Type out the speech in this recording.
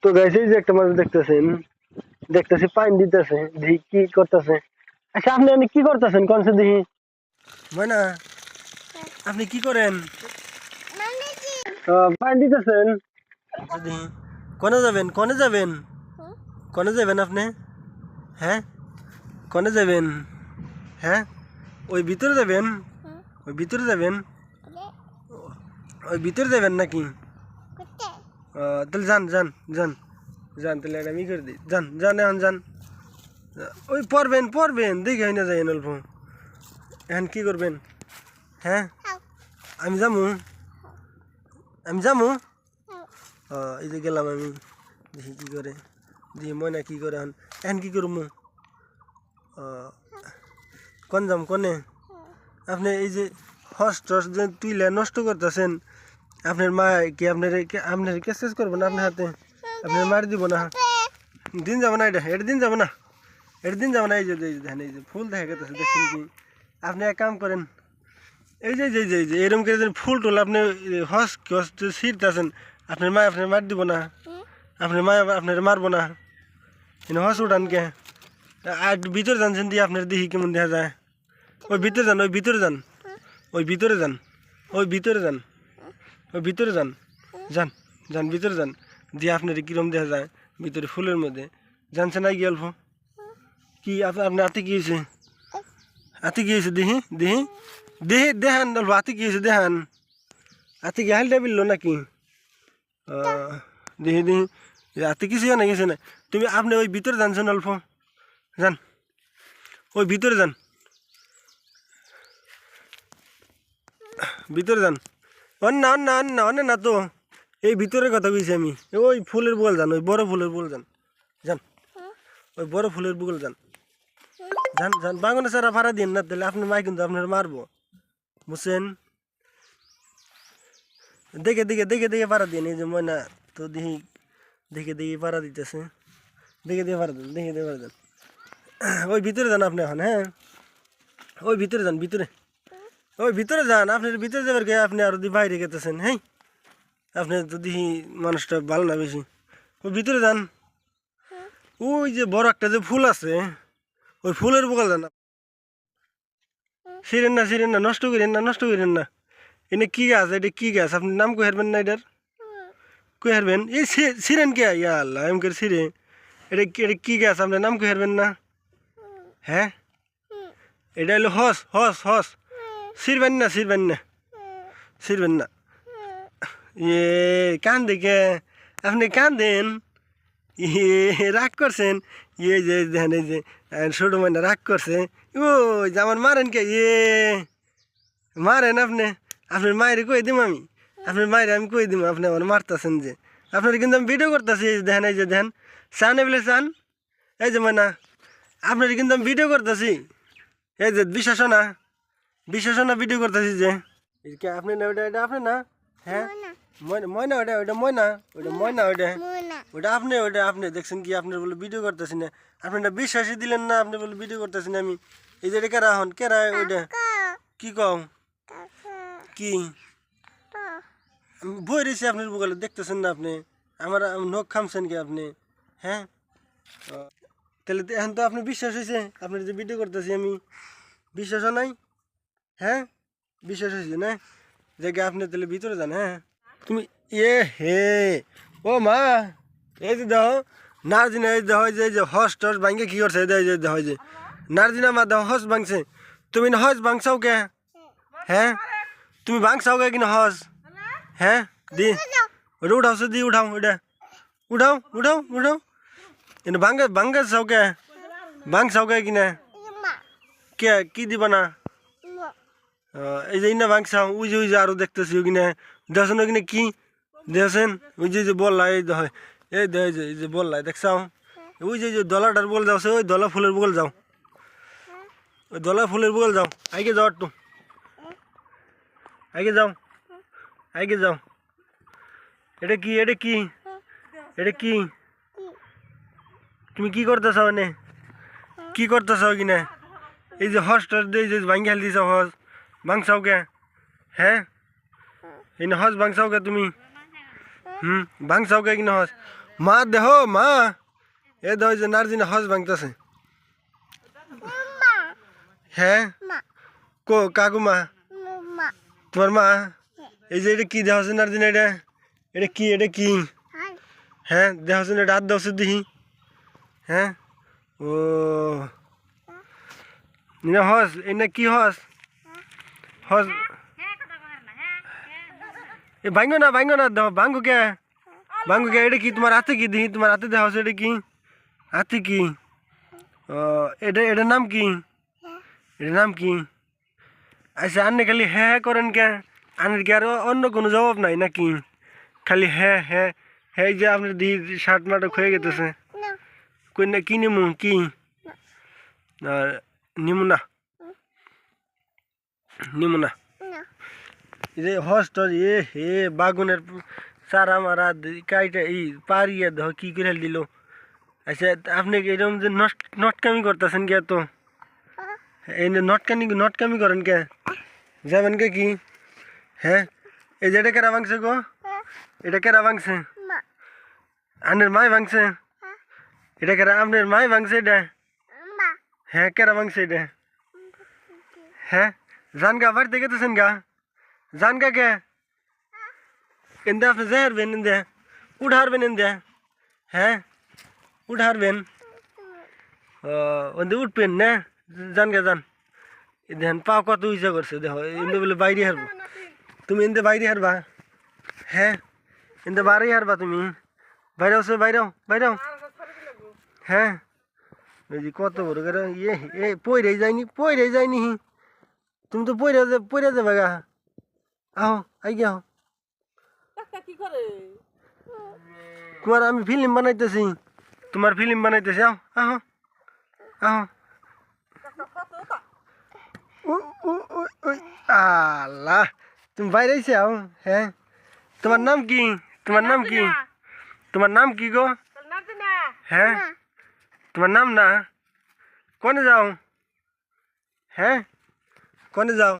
তো গাইস এই যে একটা মাছ দেখতেছেন, দেখতেছি পানি দিতেছে, দেখি কি করতেছে। আচ্ছা আপনি কি করতেছেন কোন সে দেখি? ময়না আপনি কি করেন? পানি দিতেছেন? আচ্ছা দেখি কোনে যাবেন, কোনে যাবেন, কোনে যাবেন আপনি? হ্যাঁ কোনে যাবেন? হ্যাঁ ওই ভিতরে যাবেন, ওই ভিতরে যাবেন, ওই ভিতরে যাবেন নাকি? তাহলে যান যান যান যান, তাহলে একটা ই করে দিই, যান যান এখন যান। ওই পড়বেন পড়বেন দেখে হয় না যাই অল্প। এখন কি করবেন? হ্যাঁ আমি যামু, আমি যামু। এই যে গেলাম আমি, দেখি কি করে, দেখি ময়না কি করে। এখন এখন কি করবো? কোন যাম কোনে? আপনি এই যে হস টস যে তুইলে নষ্ট করতেছেন, আপনার মা কি আপনার আপনার কেস করবো না আপনার হাতে? আপনার মার দিব না? দিন যাবো না, এটা দিন যাবো না, এটা দিন যাবো না। এই যে দেখেন এই যে ফুল দেখা গেছে দেখছেন কি? আপনি এক কাম করেন, এই যে যে যে এরকম করে ফুল টুল আপনি হস হস ছিঁড়তেছেন, আপনার মা আপনার মার দিব না? আপনার মা আপনার মারবো না? হস উঠান কে? আর ভিতরে যানছেন দিয়ে আপনার দেখি কেমন দেখা যায়। ওই ভিতরে যান, ওই ভিতরে যান, ওই ভিতরে যান, ওই ভিতরে যান, ওই ভিতরে যান, যান যান ভিতরে যান, দিয়ে আপনার কিরম দেখা যায় ভিতরে ফুলের মধ্যে। জানছেন না কি অল্প কি আপনার হাতে কি হয়েছে? হাতে কি হয়েছে দেখি দেখি দেখি দেখান অল্প, হাতে কি হয়েছে দেখান। হাতে কি হালটা বিললো নাকি? দেখি দেখি হাতে কিছু না কিছু না। তুমি আপনি ওই ভিতরে জানছেন অল্প, যান ওই ভিতরে যান, ভিতরে যান। অন্য অন্য অন্য অন্য না তো, এই ভিতরের কথা কইছি আমি। ওই ফুলের বগল যান, ওই বড় ফুলের বগল যান, যান ওই বড় ফুলের বগল যান, যান যান। বাগানে সারা ভাড়া দিন না, তাহলে আপনার মাই কিন্তু আপনার মারবো, বুঝছেন? দেখে দেখে দেখে দেখে ভাড়া দিন। এই যে ময়না তো দেখি দেখে দেখে ভাড়া দিতেছে, দেখে দিয়ে ভাড়া দেন, দেখে দিয়ে ভাড়া দেন। ওই ভিতরে যান আপনি এখন, হ্যাঁ ওই ভিতরে যান, ভিতরে ওই ভিতরে যান। আপনার ভিতরে যাবার গে আপনি আরো বাইরে গেতেছেন। হ্যাঁ আপনি তো দেখি মানুষটা ভালো না বেশি। ওই ভিতরে যান, ওই যে বড় একটা যে ফুল আছে, ওই ফুলের বগল যান। ছিঁড়েন না, নষ্ট করেন না, নষ্ট করেন না। এনে কি গাছ, এটা কি গাছ? আপনি নাম কই হারবেন না এটার? কই হারবেন? এই ছিঁড়েন কে? ইয়া আল্লাহ এম করে ছিঁড়ে। এটা কি গাছ? আপনার নাম কই হারবেন না? হ্যাঁ এটা হলো হস হস হস। ছিঁড়বেন না, ছিঁড়বেন না, ছিঁড়বেন না। ইয়ে কান দেখে আপনি কান দেন, ইয়ে রাগ করছেন। ইয়ে যে দেখেন এই যে ছোটো মাইনা রাগ করছে। ও যে আমার মারেন কে? ইয়ে মারেন আপনি? আপনার মায়ের কই দিম আমি? আপনার মায়ের আমি কই দিম আপনি আমার মারতেছেন যে? আপনার কিন্তু আমি ভিডিও করতেছি, এই দেখেন এই যে দেখেন, চান এগুলো চান? এই যে মানা আপনার কিন্তু আমি ভিডিও করতেছি, এই যে বিশ্বাস না, বিশ্বাস না ভিডিও করতেছি যে। আপনি না ওটা, এটা আপনি না? হ্যাঁ ময়না ময়না, ওটা ওইটা ময়না, ওইটা ময়না, ওইটা ওইটা আপনি, ওইটা আপনি দেখছেন কি? আপনার বলে ভিডিও করতেছি না, আপনি না বিশ্বাসই দিলেন না, আপনি বলে ভিডিও করতেছি না আমি। এই যে এটা কেরা হন, কেরা ওইটা? কি কও কি? আমি বই রয়েছি আপনার বগলে, দেখতেছেন না আপনি? আমার নখ খামছেন কি আপনি? হ্যাঁ তাহলে এখন তো আপনি বিশ্বাস হয়েছে, আপনার যে ভিডিও করতেছি আমি, বিশ্বাস নাই? হ্যাঁ বিশ্বাস হয়েছে না? জায়গা আপনি তাহলে ভিতরে যান। হ্যাঁ তুমি এ হে ও মা, এই যে দেখো নার্জিনা, এই দেখো যে হস টস ভাঙ্গে কি করছে, এই যে দেখো যে নার্জিনা মা দেখো হস ভাঙছে। তুমি না হস ভাঙছাও কে? হ্যাঁ তুমি ভাঙছাও কে কিনা হস? হ্যাঁ দি ওটা উঠাও, সে দি উঠাও, ওটা উঠাও উঠাও উঠাও। এটা ভাঙ্গে ভাঙ্গে চাও কে? ভাঙছাও কে কিনা? কে কি দিবা না? এই যে ইনা ভাঙছাও, ওই যে আরো দেখতেছি ওইখানে, দেখছেন ওইখানে কি দেখছেন? ওই যে বললা, এই দেখ এই দেখ, এই যে বললা দেখছাও, ওই যে দলাটার বল যাও, ওই দলা ফুলের বগল যাও, ওই দলা ফুলের বগল যাও, আগে যাও একটু, আগে যাও, আগে যাও। এটা কি, এটা কি, এটা কি? তুমি কি করতেছ মানে? কি করতেছ কিনা? এই যে হস টস দিয়ে যে ভাঙ্গি হাল দিছ, হস ভাঙছাও কে? হ্যাঁ এই না হস ভাঙছাও কে তুমি? ভাঙছাও কে কিনা হস? মা দেহ মা এ দেহ যে নার্জিনা হজ ভাঙতেছে হ্যাঁ কো কাকু মা তোমার মা এই যে এটা কি দেহ আছে নার্জিনা এটা কি হ্যাঁ দেহ আছে এটা হাত দেওয়া দেখি হ্যাঁ ও নিনা হস এনে কি হস হস এ ভাঙ্গো না দাও ভাঙ্গো কে এটা কি তোমার হাতে কি দিহি তোমার হাতে দেওয়া আছে এটা কি হাতে কি ও এটার নাম কি এটার নাম কি আচ্ছা আন্নে খালি হ্যাঁ হ্যাঁ করেন কে আনের কি আর অন্য কোনো জবাব নাই নাকি খালি হ্যাঁ হ্যাঁ হ্যাঁ যে আপনার দিহি শার্ট মার্ট হয়ে গেতেছে কই না কি নিমু কি নিমু না যে হস্টর হে বাগুনের চারা মারা কাইটা পারিয়া দেহ কি করে দিল আচ্ছা আপনি এরকম যে নটকামি করতেছেন কে তো এই নটকামি করেন কে যাবেন কে কি হ্যাঁ এই যে এটা কেরা ভাঙছে গো এটা কেরা ভাঙছে আনের মাই ভাঙছে এটা কেরা আপনার মাই ভাঙছে এটা হ্যাঁ কেরা ভাঙছে এটা হ্যাঁ জান গা বাড়িতে গেতেছেন গা জান গা কে এনদে আপনি যাইবেন এনদে উঠারবেন এনদে হ্যাঁ উঠারবেন ও ওনদে উঠবেন না জান গা জান দেখেন পা কত ইচ্ছা করছে দেখো এনদে বলে বাইরে হারবো তুমি এনদে বাইরে হারবা হ্যাঁ এনদে বাইরে হারবা তুমি বাইরেও সে বাইরেও হ্যাঁ ওই যে কত বড় করে পইরে যায়নি তুমি তো পইরে যাবে গা আহ আই গিয়া তোমার আমি ফিল্ম বানাইতেছি আহ আহ আহ আল্লাহ তুমি বাইরে আইছে আও হ্যাঁ তোমার নাম কি গো হ্যাঁ তোমার নাম না কোনে যাও হ্যাঁ কোনে যাও